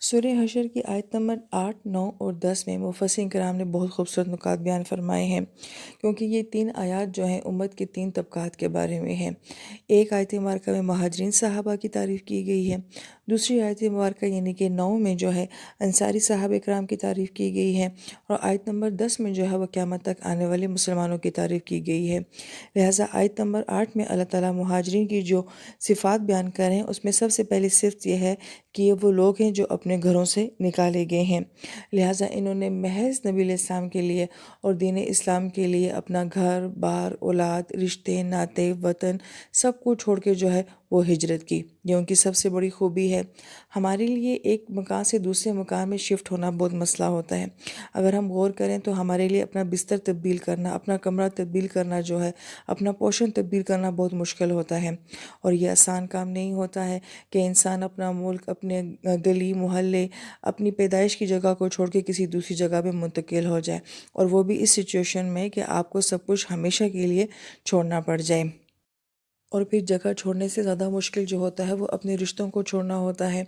سورہ حشر کی آیت نمبر 8، 9 اور 10 میں مفسرین کرام نے بہت خوبصورت نکات بیان فرمائے ہیں، کیونکہ یہ 3 آیات جو ہیں امت کے 3 طبقات کے بارے میں ہیں۔ ایک آیت مبارکہ میں مہاجرین صحابہ کی تعریف کی گئی ہے، دوسری آیت مبارکہ یعنی کہ 9 میں جو ہے انصاری صحابہ کرام کی تعریف کی گئی ہے، اور آیت نمبر 10 میں جو ہے وہ قیامت تک آنے والے مسلمانوں کی تعریف کی گئی ہے۔ لہٰذا آیت نمبر 8 میں اللہ تعالیٰ مہاجرین کی جو صفات بیان کر رہے ہیں، اس میں سب سے پہلی صفت یہ ہے کہ یہ وہ لوگ ہیں جو اپنے گھروں سے نکالے گئے ہیں، لہٰذا انہوں نے محض نبی علیہ السلام کے لیے اور دین اسلام کے لیے اپنا گھر بار، اولاد، رشتے، ناطے، وطن سب کو چھوڑ کے جو ہے وہ ہجرت کی۔ یہ ان کی سب سے بڑی خوبی ہے۔ ہمارے لیے ایک مکان سے دوسرے مکان میں شفٹ ہونا بہت مسئلہ ہوتا ہے۔ اگر ہم غور کریں تو ہمارے لیے اپنا بستر تبدیل کرنا، اپنا کمرہ تبدیل کرنا جو ہے، اپنا پوشن تبدیل کرنا بہت مشکل ہوتا ہے، اور یہ آسان کام نہیں ہوتا ہے کہ انسان اپنا ملک، اپنے گلی محلے، اپنی پیدائش کی جگہ کو چھوڑ کے کسی دوسری جگہ میں منتقل ہو جائے، اور وہ بھی اس سچویشن میں کہ آپ کو سب کچھ ہمیشہ کے لیے چھوڑنا پڑ جائے۔ اور پھر جگہ چھوڑنے سے زیادہ مشکل جو ہوتا ہے وہ اپنے رشتوں کو چھوڑنا ہوتا ہے۔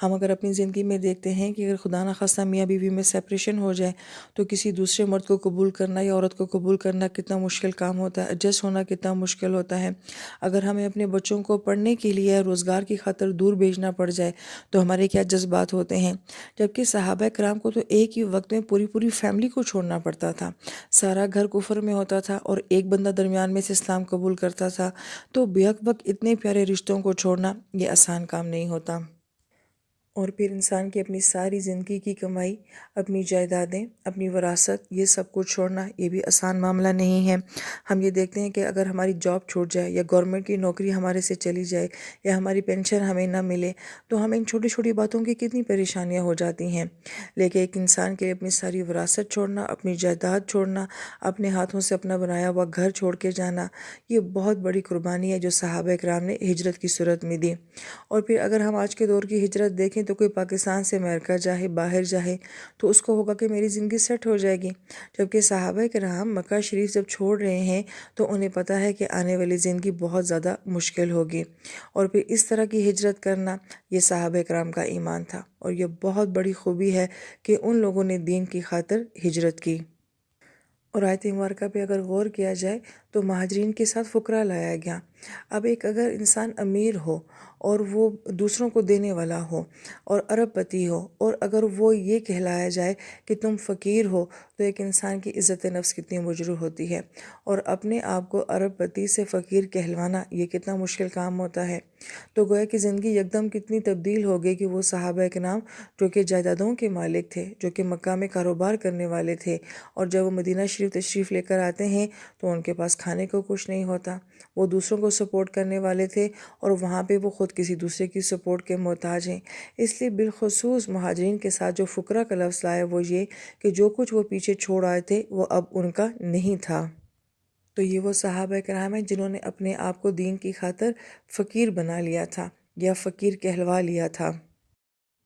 ہم اگر اپنی زندگی میں دیکھتے ہیں کہ اگر خدا نخواستہ میاں بیوی میں سیپریشن ہو جائے تو کسی دوسرے مرد کو قبول کرنا یا عورت کو قبول کرنا کتنا مشکل کام ہوتا ہے، ایڈجسٹ ہونا کتنا مشکل ہوتا ہے۔ اگر ہمیں اپنے بچوں کو پڑھنے کے لیے روزگار کی خاطر دور بھیجنا پڑ جائے تو ہمارے کیا جذبات ہوتے ہیں، جبکہ صحابہ کرام کو تو ایک ہی وقت میں پوری فیملی کو چھوڑنا پڑتا تھا، سارا گھر کفر میں ہوتا تھا اور ایک بندہ درمیان میں سے اسلام قبول کرتا تھا، تو بیک وقت اتنے پیارے رشتوں کو چھوڑنا یہ آسان کام نہیں ہوتا۔ اور پھر انسان کی اپنی ساری زندگی کی کمائی، اپنی جائیدادیں، اپنی وراثت، یہ سب کچھ چھوڑنا یہ بھی آسان معاملہ نہیں ہے۔ ہم یہ دیکھتے ہیں کہ اگر ہماری جاب چھوٹ جائے یا گورنمنٹ کی نوکری ہمارے سے چلی جائے یا ہماری پینشن ہمیں نہ ملے تو ہمیں ان چھوٹی چھوٹی باتوں کی کتنی پریشانیاں ہو جاتی ہیں، لیکن ایک انسان کے لیے اپنی ساری وراثت چھوڑنا، اپنی جائیداد چھوڑنا، اپنے ہاتھوں سے اپنا بنایا ہوا گھر چھوڑ کے جانا، یہ بہت بڑی قربانی ہے جو صحابہ کرام نے ہجرت کی صورت میں دی۔ اور پھر اگر ہم آج کے دور کی ہجرت دیکھیں تو کوئی پاکستان سے امریکہ جائے، باہر جائے تو اس کو ہوگا کہ میری زندگی سیٹ ہو جائے گی، جبکہ صحابہ کرام مکہ شریف جب چھوڑ رہے ہیں تو انہیں پتہ ہے کہ آنے والی زندگی بہت زیادہ مشکل ہوگی، اور پھر اس طرح کی ہجرت کرنا یہ صحابہ کرام کا ایمان تھا، اور یہ بہت بڑی خوبی ہے کہ ان لوگوں نے دین کی خاطر ہجرت کی۔ اور آیت مبارکہ پہ اگر غور کیا جائے تو مہاجرین کے ساتھ فقراء لایا گیا۔ اب ایک اگر انسان امیر ہو اور وہ دوسروں کو دینے والا ہو اور ارب پتی ہو، اور اگر وہ یہ کہلایا جائے کہ تم فقیر ہو تو ایک انسان کی عزت نفس کتنی مجروح ہوتی ہے، اور اپنے آپ کو ارب پتی سے فقیر کہلوانا یہ کتنا مشکل کام ہوتا ہے۔ تو گویا کہ زندگی یکدم کتنی تبدیل ہو گئی کہ وہ صحابہ کرام جو کہ جائیدادوں کے مالک تھے، جو کہ مکہ میں کاروبار کرنے والے تھے، اور جب وہ مدینہ شریف تشریف لے کر آتے ہیں تو ان کے پاس کھانے کو کچھ نہیں ہوتا۔ وہ دوسروں کو سپورٹ کرنے والے تھے اور وہاں پہ وہ خود کسی دوسرے کی سپورٹ کے محتاج ہیں۔ اس لیے بالخصوص مہاجرین کے ساتھ جو فقراء کا لفظ لایا وہ یہ کہ جو کچھ وہ پیچھے چھوڑ آئے تھے وہ اب ان کا نہیں تھا۔ تو یہ وہ صحابہ کرام ہیں جنہوں نے اپنے آپ کو دین کی خاطر فقیر بنا لیا تھا یا فقیر کہلوا لیا تھا۔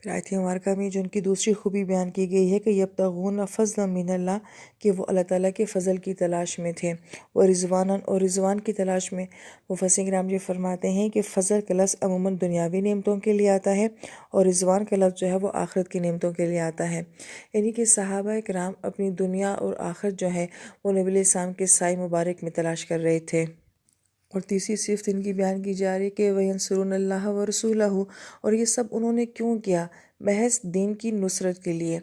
پھر آیت مبارکہ میں جو ان کی دوسری خوبی بیان کی گئی ہے کہ یبتغون فضلا من اللہ، کہ وہ اللہ تعالیٰ کے فضل کی تلاش میں تھے، وہ رضواناً، اور رضوان کی تلاش میں۔ مفسرین کرام جی فرماتے ہیں کہ فضل کا لفظ عموماً دنیاوی نعمتوں کے لیے آتا ہے، اور رضوان کا لفظ جو ہے وہ آخرت کی نعمتوں کے لیے آتا ہے، یعنی کہ صحابہ کرام اپنی دنیا اور آخرت جو ہے وہ نبی علیہ السلام کے سائے مبارک میں تلاش کر رہے تھے۔ اور تیسری صفت ان کی بیان کی جا رہی ہے کہ وَيَنْصُرُونَ اللَّهَ وَرَسُولَهُ، اور یہ سب انہوں نے کیوں کیا؟ محض دین کی نصرت کے لیے۔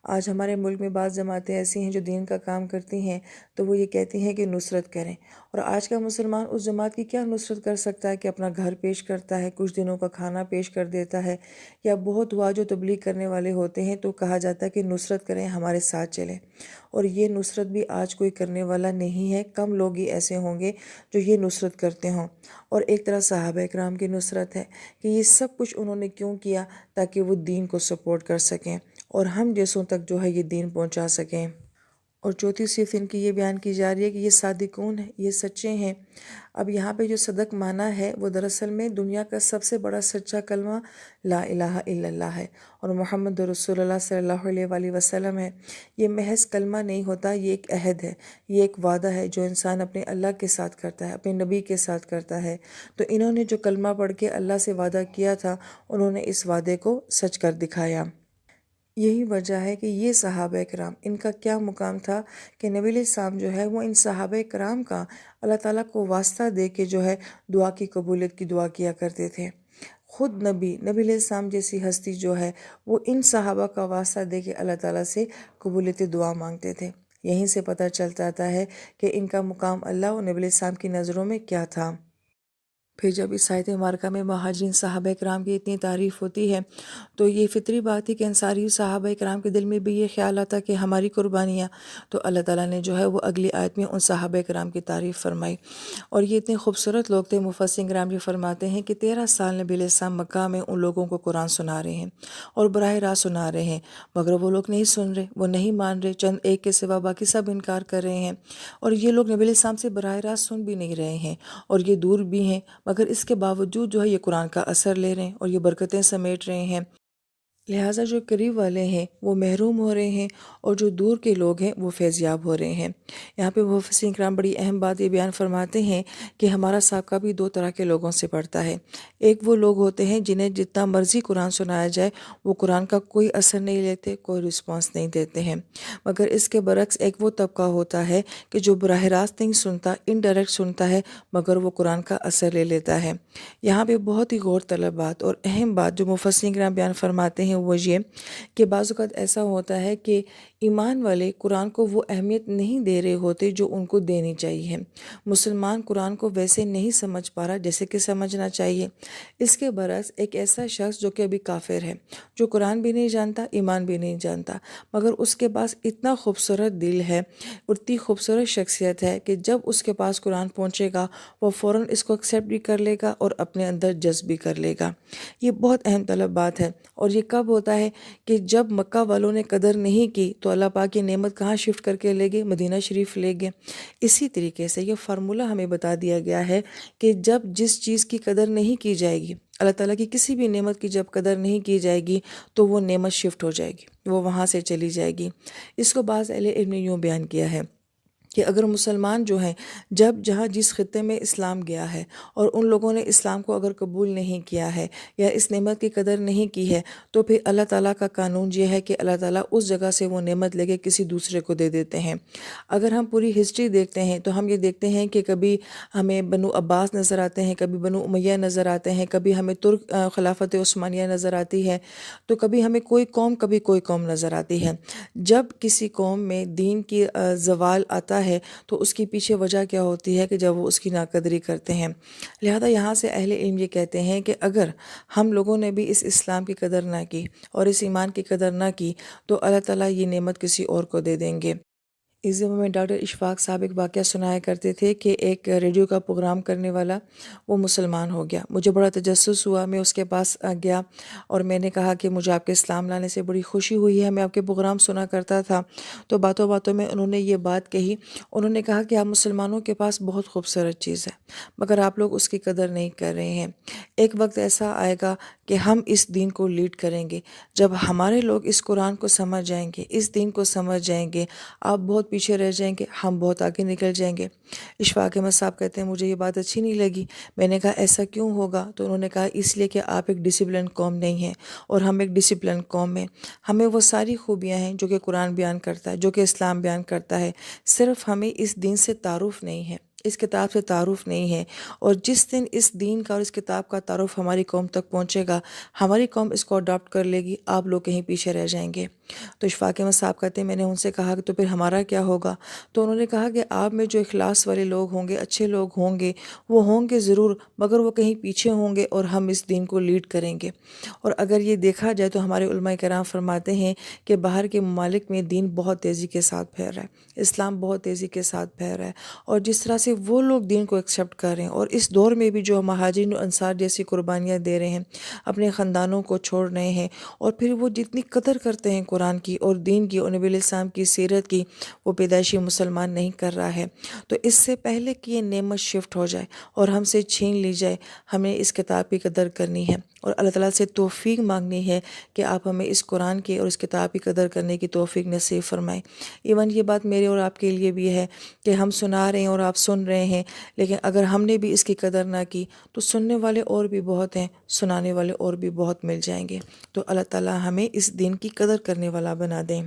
آج ہمارے ملک میں بعض جماعتیں ایسی ہیں جو دین کا کام کرتی ہیں تو وہ یہ کہتی ہیں کہ نصرت کریں، اور آج کا مسلمان اس جماعت کی کیا نصرت کر سکتا ہے کہ اپنا گھر پیش کرتا ہے، کچھ دنوں کا کھانا پیش کر دیتا ہے، یا بہت ہوا جو تبلیغ کرنے والے ہوتے ہیں تو کہا جاتا ہے کہ نصرت کریں، ہمارے ساتھ چلیں، اور یہ نصرت بھی آج کوئی کرنے والا نہیں ہے، کم لوگ ہی ایسے ہوں گے جو یہ نصرت کرتے ہوں۔ اور ایک طرح صحابہ کرام کی نصرت ہے کہ یہ سب کچھ انہوں نے کیوں کیا؟ تاکہ وہ دین کو سپورٹ کر سکیں اور ہم جیسوں تک جو ہے یہ دین پہنچا سکیں۔ اور چوتھی صفت ان کی یہ بیان کی جا رہی ہے کہ یہ صادقون ہیں، یہ سچے ہیں۔ اب یہاں پہ جو صدق معنی ہے وہ دراصل میں دنیا کا سب سے بڑا سچا کلمہ لا الہ الا اللہ ہے، اور محمد رسول اللہ صلی اللہ علیہ وآلہ وسلم ہے۔ یہ محض کلمہ نہیں ہوتا، یہ ایک عہد ہے، یہ ایک وعدہ ہے جو انسان اپنے اللہ کے ساتھ کرتا ہے، اپنے نبی کے ساتھ کرتا ہے۔ تو انہوں نے جو کلمہ پڑھ کے اللہ سے وعدہ کیا تھا، انہوں نے اس وعدے کو سچ کر دکھایا۔ یہی وجہ ہے کہ یہ صحابہ کرام ان کا کیا مقام تھا کہ نبی علیہ السلام جو ہے وہ ان صحابہ کرام کا اللہ تعالیٰ کو واسطہ دے کے جو ہے دعا کی قبولیت کی دعا کیا کرتے تھے۔ خود نبی علیہ السلام جیسی ہستی جو ہے وہ ان صحابہ کا واسطہ دے کے اللہ تعالیٰ سے قبولیت دعا مانگتے تھے۔ یہیں سے پتہ چلتا آتا ہے کہ ان کا مقام اللہ اور نبی علیہ السلام کی نظروں میں کیا تھا۔ پھر جب اس آیت مبارکہ میں مہاجرین صحابہ کرام کی اتنی تعریف ہوتی ہے تو یہ فطری بات تھی کہ انصاری صحابہ کرام کے دل میں بھی یہ خیال آتا کہ ہماری قربانیاں، تو اللہ تعالیٰ نے جو ہے وہ اگلی آیت میں ان صحابہ کرام کی تعریف فرمائی۔ اور یہ اتنے خوبصورت لوگ تھے، مفسرین کرام یہ فرماتے ہیں کہ 13 سال نبی علیہ السلام مکہ میں ان لوگوں کو قرآن سنا رہے ہیں اور براہ راست سنا رہے ہیں، مگر وہ لوگ نہیں سن رہے، وہ نہیں مان رہے، چند ایک کے سوا باقی سب انکار کر رہے ہیں۔ اور یہ لوگ نبی علیہ السلام سے براہ راست سن بھی نہیں رہے ہیں اور یہ دور بھی ہیں، مگر اس کے باوجود جو ہے یہ قرآن کا اثر لے رہے ہیں اور یہ برکتیں سمیٹ رہے ہیں۔ لہٰذا جو قریب والے ہیں وہ محروم ہو رہے ہیں اور جو دور کے لوگ ہیں وہ فیضیاب ہو رہے ہیں۔ یہاں پہ مفسرین کرام بڑی اہم بات یہ بیان فرماتے ہیں کہ ہمارا سابقہ بھی دو طرح کے لوگوں سے پڑتا ہے۔ ایک وہ لوگ ہوتے ہیں جنہیں جتنا مرضی قرآن سنایا جائے وہ قرآن کا کوئی اثر نہیں لیتے، کوئی رسپانس نہیں دیتے ہیں، مگر اس کے برعکس ایک وہ طبقہ ہوتا ہے کہ جو براہ راست نہیں سنتا، انڈائریکٹ سنتا ہے، مگر وہ قرآن کا اثر لے لیتا ہے۔ یہاں پہ بہت ہی غور طلب بات اور اہم بات جو مفسرین کرام بیان فرماتے ہیں وہ یہ کہ بعض اوقات ایسا ہوتا ہے کہ ایمان والے قرآن کو وہ اہمیت نہیں دے رہے ہوتے جو ان کو دینی چاہیے۔ مسلمان قرآن کو ویسے نہیں سمجھ پا رہا جیسے کہ سمجھنا چاہیے۔ اس کے برعکس ایک ایسا شخص جو کہ ابھی کافر ہے، جو قرآن بھی نہیں جانتا، ایمان بھی نہیں جانتا، مگر اس کے پاس اتنا خوبصورت دل ہے، اتنی خوبصورت شخصیت ہے کہ جب اس کے پاس قرآن پہنچے گا وہ فوراً اس کو ایکسیپٹ بھی کر لے گا اور اپنے اندر جذب بھی کر لے گا۔ یہ بہت اہم طلب بات ہے، اور یہ کب ہوتا ہے کہ جب مکہ والوں نے قدر نہیں کی تو اللہ پاک کی نعمت کہاں شفٹ کر کے لے گئے؟ مدینہ شریف لے گئے۔ اسی طریقے سے یہ فارمولہ ہمیں بتا دیا گیا ہے کہ جب جس چیز کی قدر نہیں کی جائے گی، اللہ تعالیٰ کی کسی بھی نعمت کی جب قدر نہیں کی جائے گی تو وہ نعمت شفٹ ہو جائے گی، وہ وہاں سے چلی جائے گی۔ اس کو بعض اہل علم نے یوں بیان کیا ہے کہ اگر مسلمان جو ہیں جب جہاں جس خطے میں اسلام گیا ہے اور ان لوگوں نے اسلام کو اگر قبول نہیں کیا ہے یا اس نعمت کی قدر نہیں کی ہے، تو پھر اللہ تعالیٰ کا قانون یہ ہے کہ اللہ تعالیٰ اس جگہ سے وہ نعمت لے کے کسی دوسرے کو دے دیتے ہیں۔ اگر ہم پوری ہسٹری دیکھتے ہیں تو ہم یہ دیکھتے ہیں کہ کبھی ہمیں بنو عباس نظر آتے ہیں، کبھی بنو امیہ نظر آتے ہیں، کبھی ہمیں ترک خلافت عثمانیہ نظر آتی ہے، تو کبھی ہمیں کوئی قوم کبھی کوئی قوم نظر آتی ہے۔ جب کسی قوم میں دین کی زوال آتا ہے تو اس کی پیچھے وجہ کیا ہوتی ہے کہ جب وہ اس کی ناقدری کرتے ہیں۔ لہذا یہاں سے اہل علم یہ کہتے ہیں کہ اگر ہم لوگوں نے بھی اس اسلام کی قدر نہ کی اور اس ایمان کی قدر نہ کی تو اللہ تعالیٰ یہ نعمت کسی اور کو دے دیں گے۔ اس زمانے میں ڈاکٹر اشفاق صاحب ایک واقعہ سنایا کرتے تھے کہ ایک ریڈیو کا پروگرام کرنے والا وہ مسلمان ہو گیا۔ مجھے بڑا تجسس ہوا، میں اس کے پاس گیا اور میں نے کہا کہ مجھے آپ کے اسلام لانے سے بڑی خوشی ہوئی ہے، میں آپ کے پروگرام سنا کرتا تھا۔ تو باتوں باتوں میں انہوں نے یہ بات کہی، انہوں نے کہا کہ آپ مسلمانوں کے پاس بہت خوبصورت چیز ہے مگر آپ لوگ اس کی قدر نہیں کر رہے ہیں۔ ایک وقت ایسا آئے گا کہ ہم اس دین کو لیڈ کریں گے، جب ہمارے لوگ اس قرآن کو سمجھ جائیں گے، اس دین کو سمجھ جائیں گے، آپ بہت پیچھے رہ جائیں گے، ہم بہت آگے نکل جائیں گے۔ اشفاق احمد صاحب کہتے ہیں مجھے یہ بات اچھی نہیں لگی۔ میں نے کہا ایسا کیوں ہوگا؟ تو انہوں نے کہا اس لیے کہ آپ ایک ڈسپلن قوم نہیں ہیں اور ہم ایک ڈسپلن قوم ہیں۔ ہمیں وہ ساری خوبیاں ہیں جو کہ قرآن بیان کرتا ہے، جو کہ اسلام بیان کرتا ہے، صرف ہمیں اس دین سے تعارف نہیں ہے، اس کتاب سے تعارف نہیں ہے، اور جس دن اس دین کا اور اس کتاب کا تعارف ہماری قوم تک پہنچے گا، ہماری قوم اس کو اڈاپٹ کر لے گی، آپ لوگ کہیں پیچھے رہ جائیں گے۔ تو اشفاق احمد صاحب کہتے ہیں میں نے ان سے کہا کہ تو پھر ہمارا کیا ہوگا؟ تو انہوں نے کہا کہ آپ میں جو اخلاص والے لوگ ہوں گے، اچھے لوگ ہوں گے، وہ ہوں گے ضرور، مگر وہ کہیں پیچھے ہوں گے اور ہم اس دین کو لیڈ کریں گے۔ اور اگر یہ دیکھا جائے تو ہمارے علماء کرام فرماتے ہیں کہ باہر کے ممالک میں دین بہت تیزی کے ساتھ پھیل رہا ہے، اسلام بہت تیزی کے ساتھ پھیل رہا ہے، اور جس طرح سے وہ لوگ دین کو ایکسیپٹ کر رہے ہیں اور اس دور میں بھی جو مہاجرین و انصار جیسی قربانیاں دے رہے ہیں، اپنے خاندانوں کو چھوڑ رہے ہیں، اور پھر وہ جتنی قدر کرتے ہیں قرآن کی اور دین کی اور نبی علیہ السلام کی سیرت کی، وہ پیدائشی مسلمان نہیں کر رہا ہے۔ تو اس سے پہلے کہ یہ نعمت شفٹ ہو جائے اور ہم سے چھین لی جائے، ہمیں اس کتاب کی قدر کرنی ہے، اور اللہ تعالیٰ سے توفیق مانگنی ہے کہ آپ ہمیں اس قرآن کی اور اس کتاب کی قدر کرنے کی توفیق نصیب فرمائیں۔ ایون یہ بات میرے اور آپ کے لیے بھی ہے کہ ہم سنا رہے ہیں اور آپ سن رہے ہیں، لیکن اگر ہم نے بھی اس کی قدر نہ کی تو سننے والے اور بھی بہت ہیں، سنانے والے اور بھی بہت مل جائیں گے۔ تو اللہ تعالیٰ ہمیں اس دین کی قدر کرنے والا بنا دیں۔